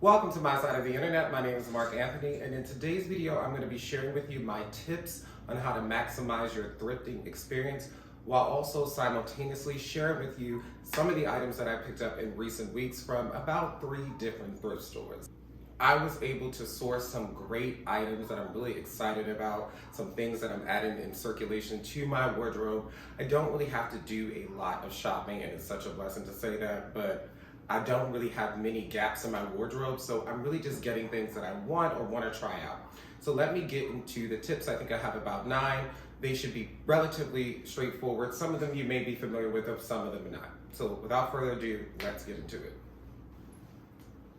Welcome to my side of the internet. My name is Mark Anthony, and in today's video, I'm going to be sharing with you my tips on how to maximize your thrifting experience while also simultaneously sharing with you some of the items that I picked up in recent weeks from about 3 different thrift stores. I was able to source some great items that I'm really excited about, some things that I'm adding in circulation to my wardrobe. I don't really have to do a lot of shopping, and it's such a blessing to say that, but I don't really have many gaps in my wardrobe, so I'm really just getting things that I want or want to try out. So let me get into the tips. I think I have about 9. They should be relatively straightforward. Some of them you may be familiar with, some of them not. So without further ado, let's get into it.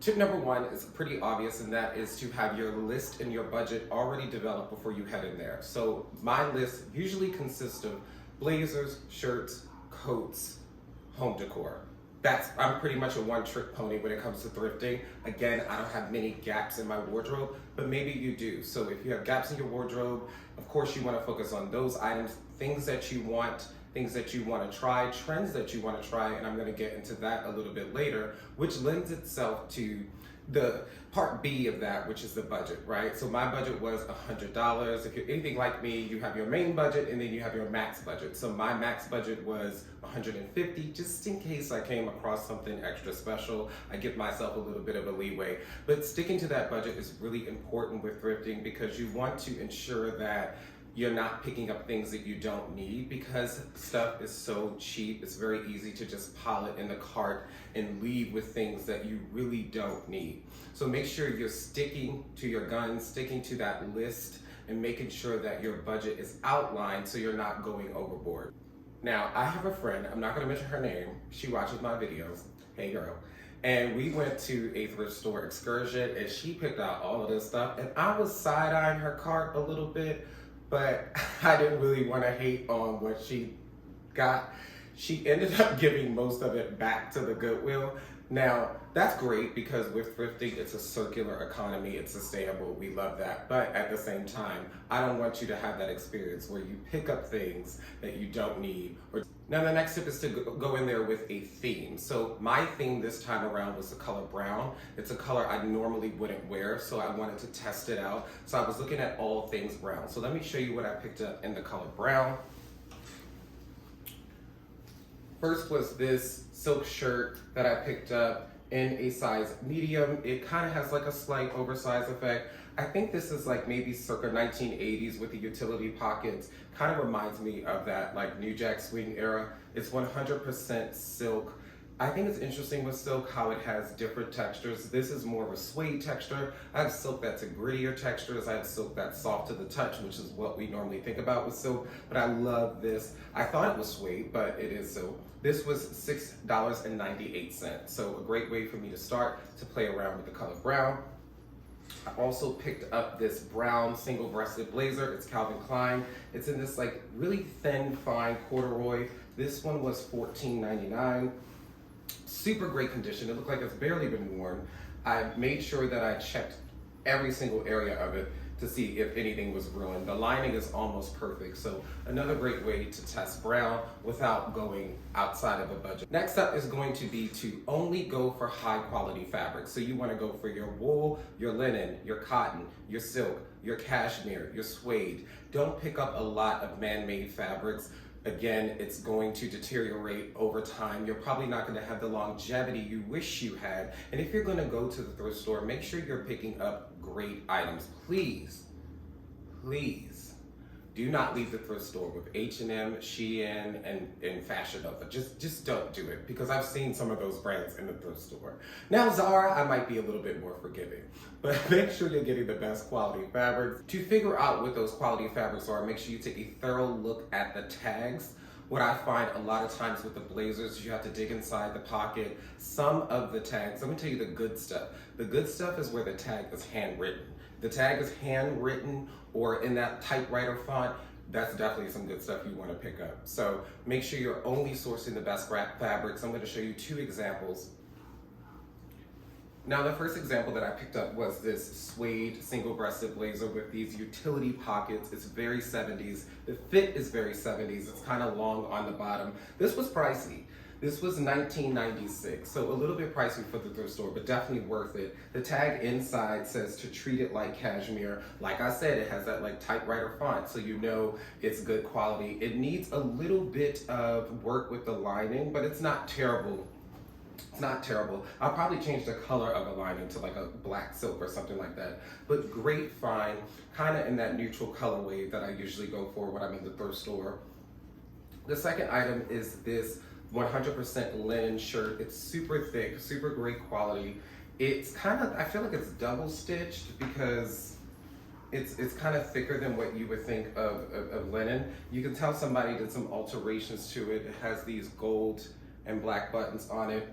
Tip number 1 is pretty obvious, and that is to have your list and your budget already developed before you head in there. So my list usually consists of blazers, shirts, coats, home decor. I'm pretty much a one-trick pony when it comes to thrifting. Again, I don't have many gaps in my wardrobe, but maybe you do. So if you have gaps in your wardrobe, of course you want to focus on those items, things that you want, things that you want to try, trends that you want to try, and I'm going to get into that a little bit later, which lends itself to the part B of that, which is the budget, right? So my budget was $100. If you're anything like me, you have your main budget and then you have your max budget. So my max budget was $150, just in case I came across something extra special. I give myself a little bit of a leeway. But sticking to that budget is really important with thrifting because you want to ensure that you're not picking up things that you don't need, because stuff is so cheap. It's very easy to just pile it in the cart and leave with things that you really don't need. So make sure you're sticking to your guns, sticking to that list, and making sure that your budget is outlined so you're not going overboard. Now, I have a friend, I'm not gonna mention her name, she watches my videos, hey girl, and we went to a thrift store excursion and she picked out all of this stuff, and I was side-eyeing her cart a little bit, but I didn't really want to hate on what she got. She ended up giving most of it back to the Goodwill. Now, that's great because with thrifting, it's a circular economy, it's sustainable, we love that. But at the same time, I don't want you to have that experience where you pick up things that you don't need. Now, the next tip is to go in there with a theme. So my theme this time around was the color brown. It's a color I normally wouldn't wear, so I wanted to test it out. So I was looking at all things brown. So let me show you what I picked up in the color brown. First was this silk shirt that I picked up in a size medium. It kind of has like a slight oversized effect. I think this is like maybe circa 1980s with the utility pockets. Kind of reminds me of that like New Jack Swing era. It's 100% silk. I think it's interesting with silk how it has different textures. This is more of a suede texture. I have silk that's a grittier textures. I have silk that's soft to the touch, which is what we normally think about with silk, but I love this. I thought it was suede, but it is silk. This was $6.98, so a great way for me to start to play around with the color brown. I also picked up this brown single-breasted blazer. It's Calvin Klein. It's in this like really thin, fine corduroy. This one was $14.99. Super great condition. It looked like it's barely been worn. I made sure that I checked every single area of it to see if anything was ruined. The lining is almost perfect, so another great way to test brown without going outside of a budget. Next up is going to be to only go for high quality fabrics. So you want to go for your wool, your linen, your cotton, your silk, your cashmere, your suede. Don't pick up a lot of man-made fabrics. Again, it's going to deteriorate over time. You're probably not going to have the longevity you wish you had. And if you're going to go to the thrift store, make sure you're picking up great items. Please, please do not leave the thrift store with H&M, Shein, and Fashion Nova. Just don't do it, because I've seen some of those brands in the thrift store. Now, Zara, I might be a little bit more forgiving, but make sure you're getting the best quality fabrics. To figure out what those quality fabrics are, make sure you take a thorough look at the tags. What I find a lot of times with the blazers is you have to dig inside the pocket. Some of the tags, let me tell you the good stuff. The good stuff is where the tag is handwritten. The tag is handwritten or in that typewriter font. That's definitely some good stuff you want to pick up. So make sure you're only sourcing the best fabrics. I'm going to show you 2 examples. Now, the first example that I picked up was this suede single-breasted blazer with these utility pockets. It's very 70s. The fit is very 70s. It's kind of long on the bottom. This was pricey. This was $19.96, so a little bit pricey for the thrift store, but definitely worth it. The tag inside says to treat it like cashmere. Like I said, it has that like typewriter font, so you know it's good quality. It needs a little bit of work with the lining, but it's not terrible. It's not terrible. I'll probably change the color of the lining to like a black silk or something like that. But great find, kind of in that neutral colorway that I usually go for when I'm in the thrift store. The second item is this 100% linen shirt. It's super thick, super great quality. It's kind of, I feel like it's double stitched because it's kind of thicker than what you would think of linen. You can tell somebody did some alterations to it. It has these gold and black buttons on it.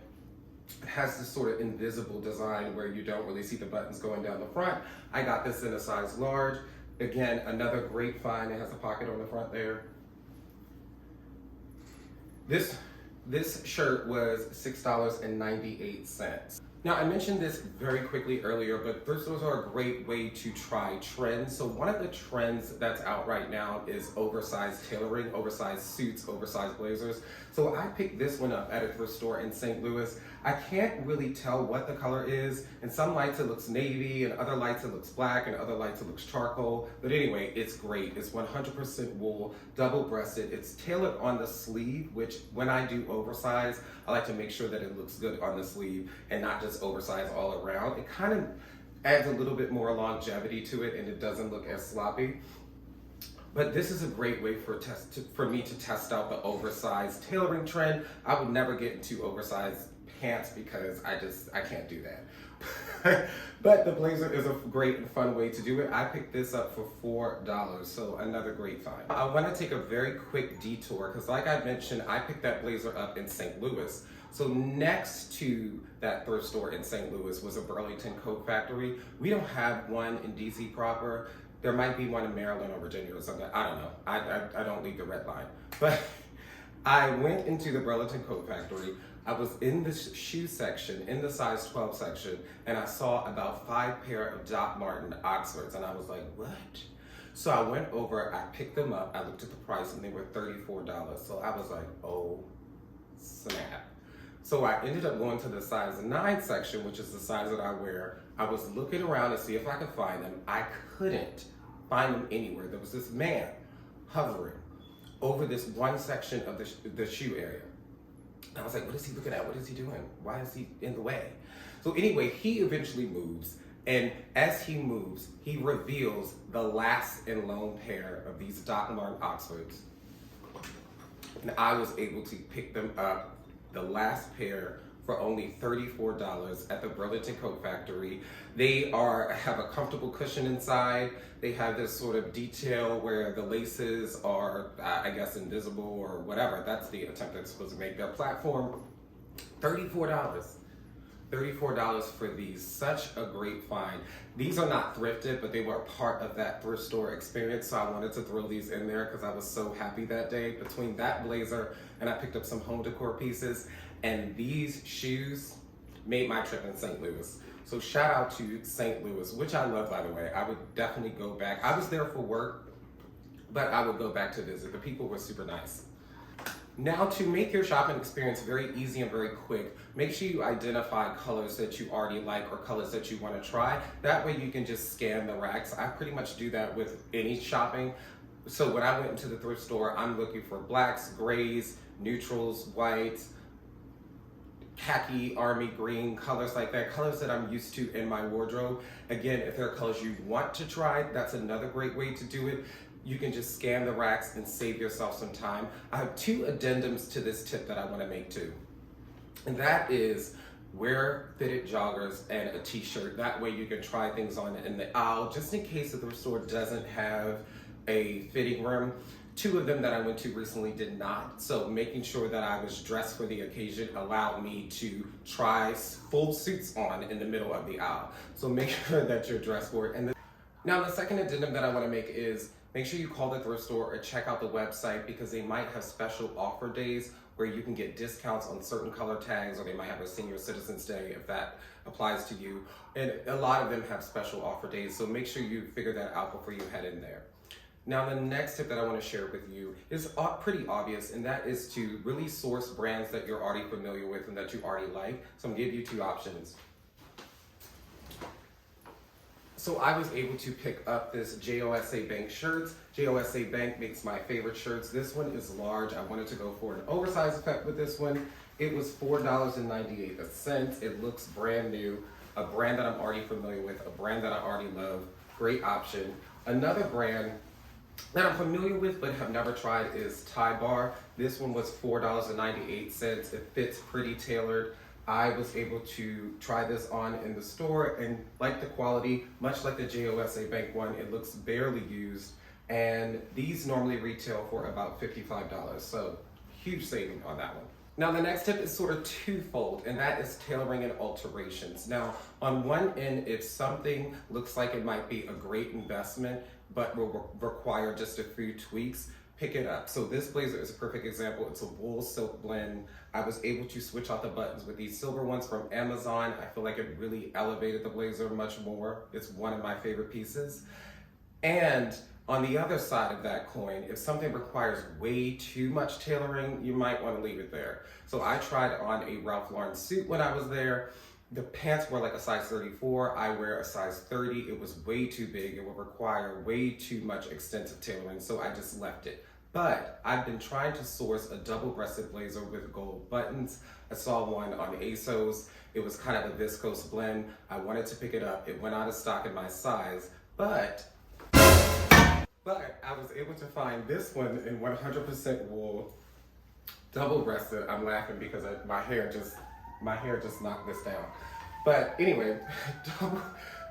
It has this sort of invisible design where you don't really see the buttons going down the front. I got this in a size large. Again, another great find. It has a pocket on the front there. This shirt was $6.98. Now, I mentioned this very quickly earlier, but thrift stores are a great way to try trends. So one of the trends that's out right now is oversized tailoring, oversized suits, oversized blazers. So I picked this one up at a thrift store in St. Louis. I can't really tell what the color is. In some lights it looks navy, in other lights it looks black, in other lights it looks charcoal. But anyway, it's great. It's 100% wool, double-breasted. It's tailored on the sleeve, which when I do oversize, I like to make sure that it looks good on the sleeve and not just oversized all around. It kind of adds a little bit more longevity to it and it doesn't look as sloppy. But this is a great way for me to test out the oversized tailoring trend. I would never get into oversized pants because I can't do that. But the blazer is a great and fun way to do it. I picked this up for $4, so another great find. I want to take a very quick detour because like I mentioned, I picked that blazer up in St. Louis. So next to that thrift store in St. Louis was a Burlington coat factory. We don't have one in DC proper. There might be one in Maryland or Virginia or something. I don't know. I don't leave the red line. But I went into the Burlington coat factory. I was in the shoe section, in the size 12 section, and I saw about 5 pair of Doc Marten Oxfords, and I was like, what? So I went over, I picked them up, I looked at the price, and they were $34. So I was like, oh, snap. So I ended up going to the size 9 section, which is the size that I wear. I was looking around to see if I could find them. I couldn't find them anywhere. There was this man hovering over this one section of the shoe area. And I was like, what is he looking at? What is he doing? Why is he in the way? So anyway, he eventually moves. And as he moves, he reveals the last and lone pair of these Doc Marten Oxfords. And I was able to pick them up, the last pair, for only $34 at the Burlington Coat Factory. They have a comfortable cushion inside. They have this sort of detail where the laces are, I guess, invisible or whatever. That's the attempt they're supposed to make. Their platform, $34. $34 for these. Such a great find. These are not thrifted, but they were a part of that thrift store experience, so I wanted to throw these in there because I was so happy that day. Between that blazer and I picked up some home decor pieces, and these shoes made my trip in St. Louis. So shout out to St. Louis, which I love, by the way. I would definitely go back. I was there for work, but I would go back to visit. The people were super nice. Now, to make your shopping experience very easy and very quick, make sure you identify colors that you already like or colors that you want to try. That way you can just scan the racks. I pretty much do that with any shopping. So when I went into the thrift store, I'm looking for blacks, grays, neutrals, whites, khaki, army green, colors like that, colors that I'm used to in my wardrobe. Again, if there are colors you want to try, that's another great way to do it. You can just scan the racks and save yourself some time. I have 2 addendums to this tip that I want to make too. And that is wear fitted joggers and a t-shirt. That way you can try things on in the aisle, just in case the thrift store doesn't have a fitting room. 2 of them that I went to recently did not. So making sure that I was dressed for the occasion allowed me to try full suits on in the middle of the aisle. So make sure that you're dressed for it. Now the second addendum that I want to make is make sure you call the thrift store or check out the website because they might have special offer days where you can get discounts on certain color tags, or they might have a Senior Citizens Day if that applies to you. And a lot of them have special offer days, so make sure you figure that out before you head in there. Now, the next tip that I want to share with you is pretty obvious, and that is to really source brands that you're already familiar with and that you already like. So I'm going to give you two options. So I was able to pick up this JOSA Bank shirts. JOSA Bank makes my favorite shirts. This one is large. I wanted to go for an oversized effect with this one. It was $4.98. It looks brand new. A brand that I'm already familiar with, a brand that I already love. Great option. Another brand that I'm familiar with but have never tried is Thai Bar. This one was $4.98. It fits pretty tailored. I was able to try this on in the store and like the quality, much like the JOSA Bank one, it looks barely used. And these normally retail for about $55. So huge saving on that one. Now the next tip is sort of twofold, and that is tailoring and alterations. Now on one end, if something looks like it might be a great investment, but will require just a few tweaks, pick it up. So this blazer is a perfect example. It's a wool silk blend. I was able to switch out the buttons with these silver ones from Amazon. I feel like it really elevated the blazer much more. It's one of my favorite pieces. And on the other side of that coin, if something requires way too much tailoring, you might want to leave it there. So I tried on a Ralph Lauren suit when I was there. The pants were like a size 34. I wear a size 30. It was way too big. It would require way too much extensive tailoring, so I just left it. But I've been trying to source a double-breasted blazer with gold buttons. I saw one on ASOS. It was kind of a viscose blend. I wanted to pick it up. It went out of stock in my size, but I was able to find this one in 100% wool, double-breasted. I'm laughing because my hair just knocked this down. But anyway,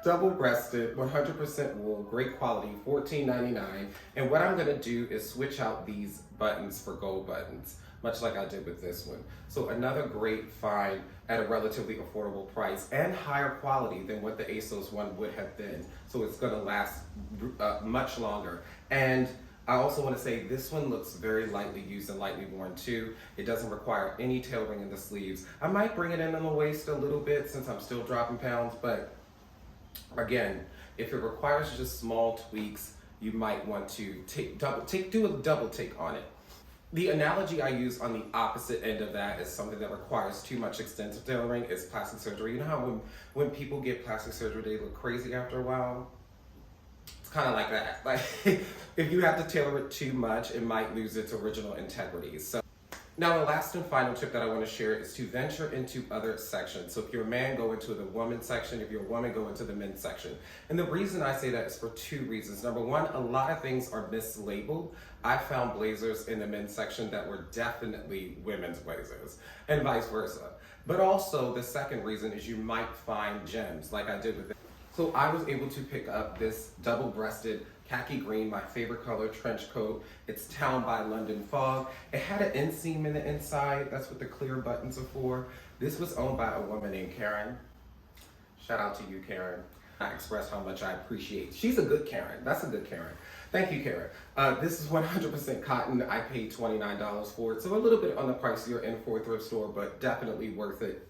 double-breasted, 100% wool, great quality, $14.99. And what I'm gonna do is switch out these buttons for gold buttons, much like I did with this one. So another great find at a relatively affordable price and higher quality than what the ASOS one would have been. So it's gonna last much longer. And I also want to say this one looks very lightly used and lightly worn too. It doesn't require any tailoring in the sleeves. I might bring it in on the waist a little bit since I'm still dropping pounds, but again, if it requires just small tweaks, you might want to do a double take on it. The analogy I use on the opposite end of that is something that requires too much extensive tailoring is plastic surgery. You know how when people get plastic surgery, they look crazy after a while? It's kind of like that. Like if you have to tailor it too much, it might lose its original integrity. So now the last and final tip that I want to share is to venture into other sections. So if you're a man, go into the women's section. If you're a woman, go into the men's section. And the reason I say that is for two reasons. Number one, a lot of things are mislabeled. I found blazers in the men's section that were definitely women's blazers and vice versa. But also the second reason is you might find gems like I did with it. So I was able to pick up this double-breasted khaki green, my favorite color, trench coat. It's Town by London Fog. It had an inseam in the inside. That's what the clear buttons are for. This was owned by a woman named Karen. Shout out to you, Karen. I express how much I appreciate. She's a good Karen. That's a good Karen. Thank you, Karen. This is 100% cotton. I paid $29 for it. So a little bit on the pricier end for a thrift store, but definitely worth it.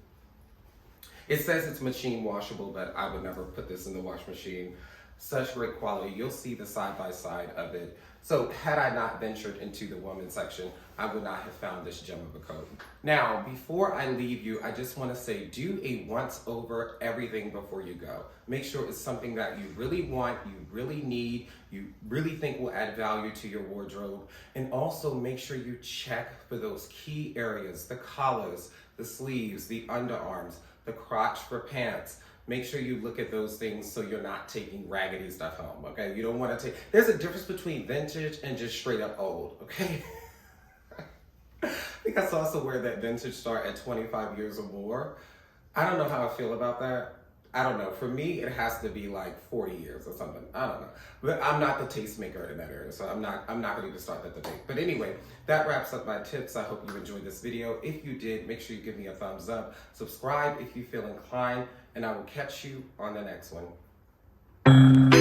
It says it's machine washable, but I would never put this in the wash machine. Such great quality. You'll see the side-by-side of it. So had I not ventured into the women's section, I would not have found this gem of a coat. Now, before I leave you, I just want to say, do a once over everything before you go. Make sure it's something that you really want, you really need, you really think will add value to your wardrobe. And also make sure you check for those key areas, the collars, the sleeves, the underarms, the crotch for pants. Make sure you look at those things so you're not taking raggedy stuff home, okay? You don't want to take, there's a difference between vintage and just straight up old, okay? I think I saw somewhere that vintage start at 25 years or more. I don't know how I feel about that. I don't know. For me, it has to be like 40 years or something. I don't know. But I'm not the tastemaker in that area, so I'm not going to even start that debate. But anyway, that wraps up my tips. I hope you enjoyed this video. If you did, make sure you give me a thumbs up. Subscribe if you feel inclined, and I will catch you on the next one.